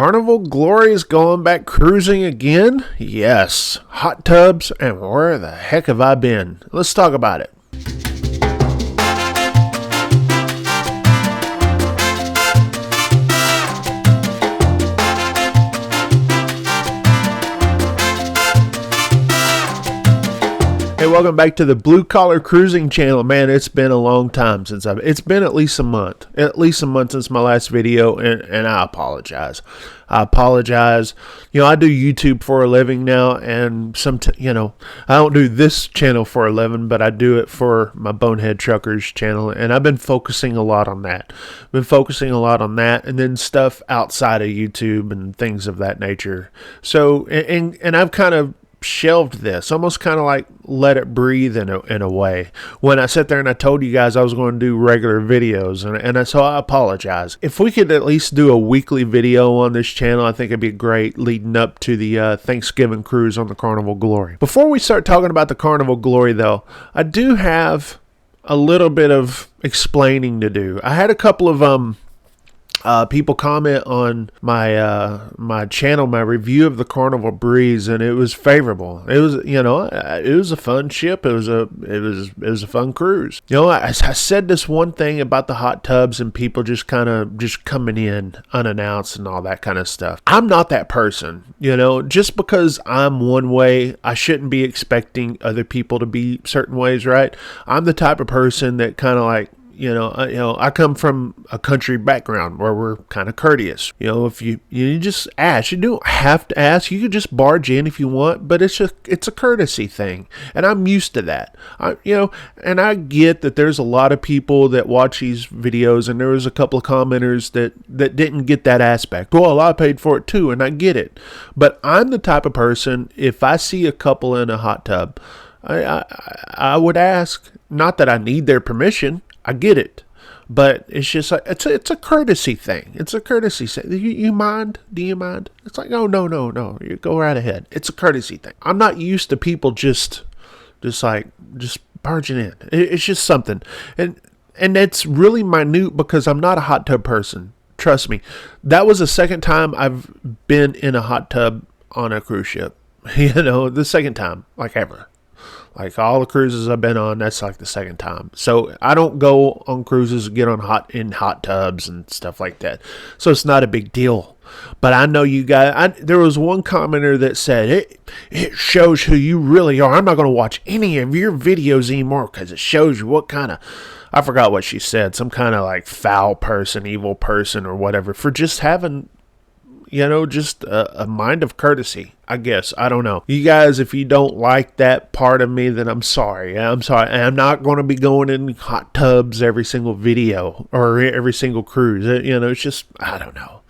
Carnival Glory is going back cruising again? Yes. Hot tubs, and where the heck have I been? Let's talk about it. Hey, welcome back to the Blue Collar Cruising channel. Man, it's been a long time since it's been at least a month since my last video, and I apologize. I do YouTube for a living now, and I don't do this channel for a living, but I do it for my Bonehead Truckers channel, and I've been focusing a lot on that. And then stuff outside of YouTube and things of that nature. So, and I've kind of shelved this, almost kind of like let it breathe in a way. When I sat there and I told you guys I was going to do regular videos, so I apologize. If we could at least do a weekly video on this channel, I think it'd be great leading up to the Thanksgiving cruise on the Carnival Glory. Before we start talking about the Carnival Glory, though, I do have a little bit of explaining to do. I had a couple of people comment on my channel, my review of the Carnival Breeze, and it was favorable. It was a fun ship. It was a fun cruise. I said this one thing about the hot tubs and people just coming in unannounced and all that kind of stuff. I'm not that person. Just because I'm one way, I shouldn't be expecting other people to be certain ways, right? I'm the type of person that kind of like, I come from a country background where we're kind of courteous. If you just ask, you don't have to ask. You could just barge in if you want, but it's a courtesy thing, and I'm used to that. And I get that there's a lot of people that watch these videos, and there was a couple of commenters that didn't get that aspect. Well, I paid for it too, and I get it. But I'm the type of person, if I see a couple in a hot tub, I would ask. Not that I need their permission. I get it, but it's just like, it's a courtesy thing. It's a courtesy thing. You mind? Do you mind? It's like, no. You go right ahead. It's a courtesy thing. I'm not used to people just barging in. It's just something, and it's really minute because I'm not a hot tub person. Trust me. That was the second time I've been in a hot tub on a cruise ship. The second time, like ever. Like all the cruises I've been on, that's like the second time. So I don't go on cruises and get on hot tubs and stuff like that. So it's not a big deal. But I know you guys, there was one commenter that said, it shows who you really are. I'm not going to watch any of your videos anymore because it shows you what kind of, I forgot what she said, some kind of like foul person, evil person or whatever, for just having, just a mind of courtesy, I guess. I don't know. You guys, if you don't like that part of me, then I'm sorry. I'm sorry. I'm not going to be going in hot tubs every single video or every single cruise. It's just, I don't know.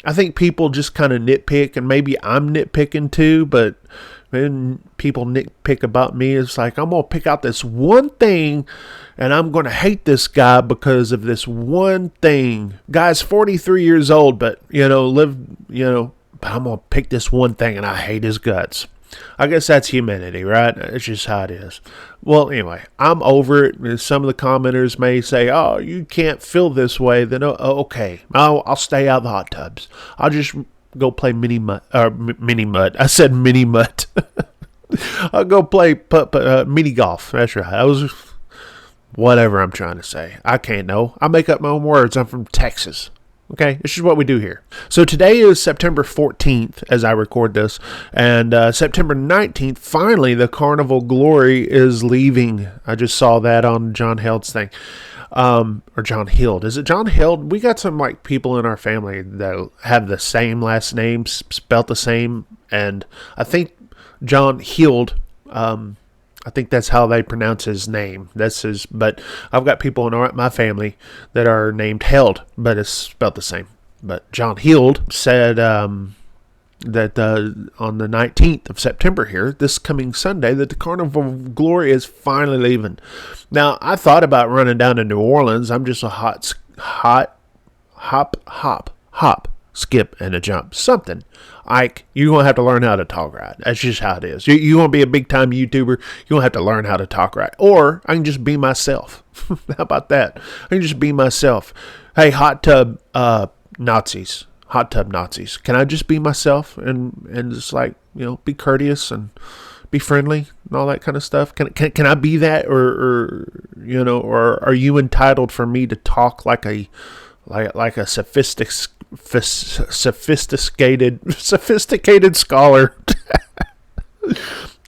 I think people just kind of nitpick, and maybe I'm nitpicking too, but when people nitpick about me, it's like, I'm going to pick out this one thing, and I'm going to hate this guy because of this one thing. Guy's 43 years old, but, but I'm going to pick this one thing, and I hate his guts. I guess that's humanity, right? It's just how it is. Well, anyway, I'm over it. Some of the commenters may say, oh, you can't feel this way. Then, okay, I'll stay out of the hot tubs. I'll just go play mini mud. I said mini mud. I'll go play mini golf. That's right. I was whatever I'm trying to say. I can't know. I make up my own words. I'm from Texas. Okay, this is what we do here. So today is September 14th as I record this, and September 19th, finally, the Carnival Glory is leaving. I just saw that on John Held's thing. Or John Hild. Is it John Hild? We got some people in our family that have the same last name, spelt the same, and I think John Hild, I think that's how they pronounce his name. But I've got people in my family that are named Held, but it's spelled the same. But John Hild said that on the 19th of September here, this coming Sunday, that the Carnival Glory is finally leaving. Now, I thought about running down to New Orleans. I'm just a hop, skip, and a jump. Something. Ike, you're going to have to learn how to talk right. That's just how it is. You're going to be a big-time YouTuber. You're going to have to learn how to talk right. Or I can just be myself. How about that? I can just be myself. Hey, hot tub Nazis. hot tub Nazis? Can I just be myself and just like, be courteous and be friendly and all that kind of stuff? Can I be that, or are you entitled for me to talk like a sophisticated scholar?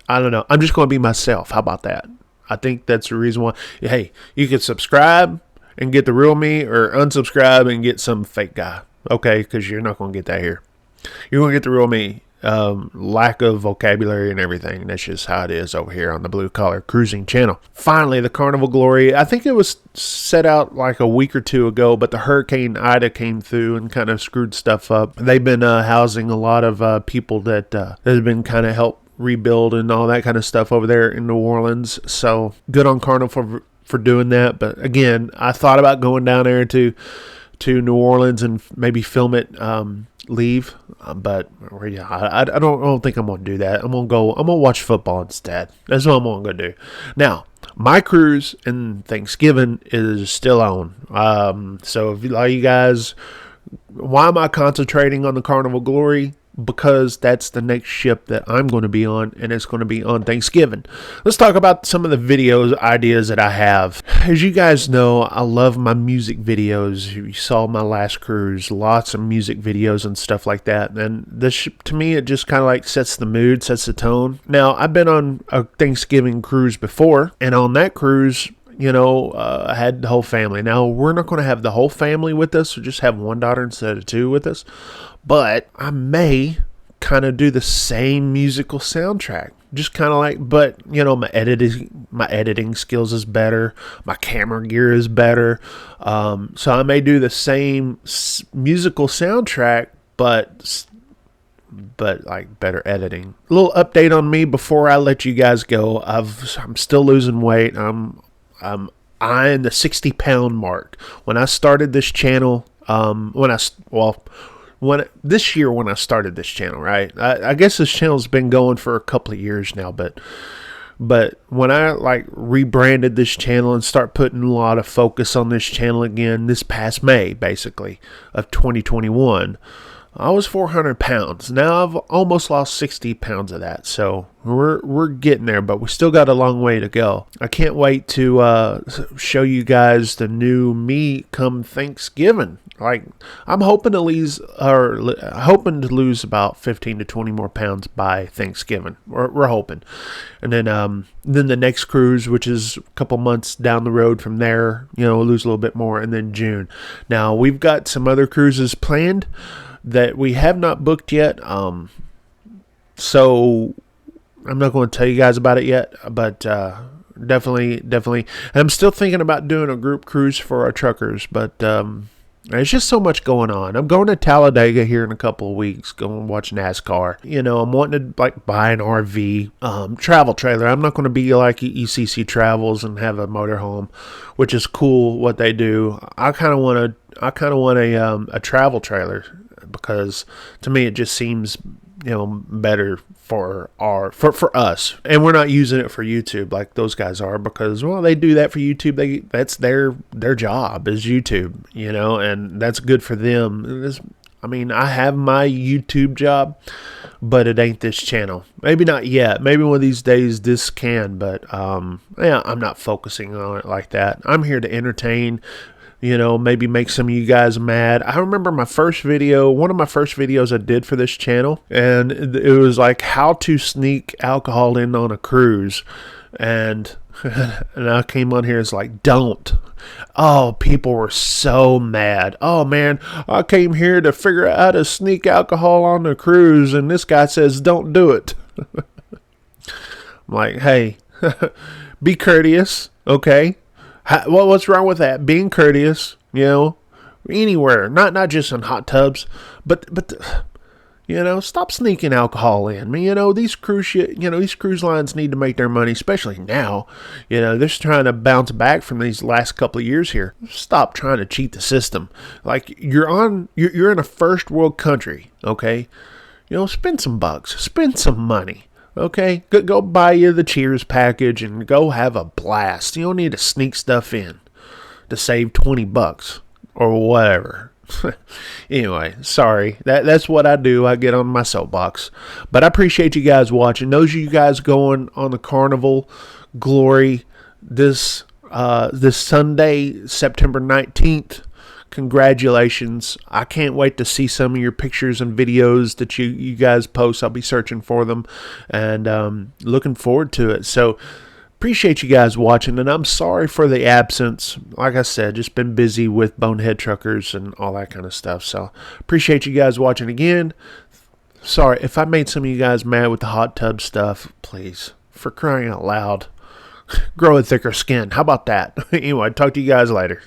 I don't know. I'm just going to be myself. How about that? I think that's the reason why. Hey, you can subscribe and get the real me, or unsubscribe and get some fake guy. Okay, because you're not going to get that here. You're going to get the real me. Lack of vocabulary and everything. That's just how it is over here on the Blue Collar Cruising channel. Finally, the Carnival Glory. I think it was set out like a week or two ago, but the Hurricane Ida came through and kind of screwed stuff up. They've been housing a lot of people that have been kind of helped rebuild and all that kind of stuff over there in New Orleans. So good on Carnival for doing that. But again, I thought about going down there to New Orleans and maybe film it leave, but I don't think I'm gonna do that. I'm gonna watch football instead. That's what I'm gonna do. Now, my cruise in Thanksgiving is still on. So if you guys, why am I concentrating on the Carnival Glory? Because that's the next ship that I'm going to be on, and it's going to be on Thanksgiving. Let's talk about some of the videos ideas that I have. As you guys know, I love my music videos. You saw my last cruise, lots of music videos and stuff like that. And this, to me, it just kind of like sets the mood, sets the tone. Now, I've been on a Thanksgiving cruise before, and on that cruise, I had the whole family. Now, we're not going to have the whole family with us, or just have one daughter instead of two with us. But I may kind of do the same musical soundtrack. Just kind of like, but, my editing skills is better. My camera gear is better. So I may do the same musical soundtrack, but like better editing. A little update on me before I let you guys go. I'm still losing weight. I'm eyeing the 60-pound mark. When I started this channel, this year when I started this channel, right? I guess this channel's been going for a couple of years now, but when I like rebranded this channel and start putting a lot of focus on this channel again, this past May, basically, of 2021, I was 400 pounds. Now I've almost lost 60 pounds of that. So we're getting there, but we still got a long way to go. I can't wait to show you guys the new me come Thanksgiving. Like, I'm hoping to lose about 15 to 20 more pounds by Thanksgiving. We're hoping. And then the next cruise, which is a couple months down the road from there, we'll lose a little bit more. And then June. Now, we've got some other cruises planned that we have not booked yet. So I'm not going to tell you guys about it yet, but definitely. I'm still thinking about doing a group cruise for our truckers, but there's just so much going on. I'm going to Talladega here in a couple of weeks, going to watch NASCAR. I'm wanting to like buy an RV, travel trailer. I'm not going to be like ECC Travels and have a motorhome, which is cool what they do. I kind of want a travel trailer, because to me it just seems better for us, and we're not using it for YouTube like those guys are, because they do that for YouTube. That's their job is YouTube, and that's good for them. I have my YouTube job, but it ain't this channel. Maybe not yet. Maybe one of these days this can, but I'm not focusing on it like that. I'm here to entertain, maybe make some of you guys mad. I remember one of my first videos I did for this channel, and it was like how to sneak alcohol in on a cruise. And I came on here, it's like, don't. Oh, people were so mad. Oh, man, I came here to figure out how to sneak alcohol on the cruise, and this guy says don't do it. I'm like, hey, be courteous, okay? What's wrong with that? Being courteous, anywhere, not just in hot tubs, but stop sneaking alcohol in. These cruise lines need to make their money, especially now. They're just trying to bounce back from these last couple of years here. Stop trying to cheat the system. Like, you're in a first world country, okay? Spend some bucks, spend some money. Okay, go buy you the Cheers package and go have a blast. You don't need to sneak stuff in to save $20 or whatever. Anyway, sorry. That's what I do. I get on my soapbox. But I appreciate you guys watching. Those of you guys going on the Carnival Glory this Sunday, September 19th, congratulations. I can't wait to see some of your pictures and videos that you guys post. I'll be searching for them and looking forward to it. So appreciate you guys watching, and I'm sorry for the absence. Like I said, just been busy with Bonehead Truckers and all that kind of stuff. So appreciate you guys watching again. Sorry if I made some of you guys mad with the hot tub stuff. Please, for crying out loud, grow a thicker skin. How about that? Anyway, talk to you guys later.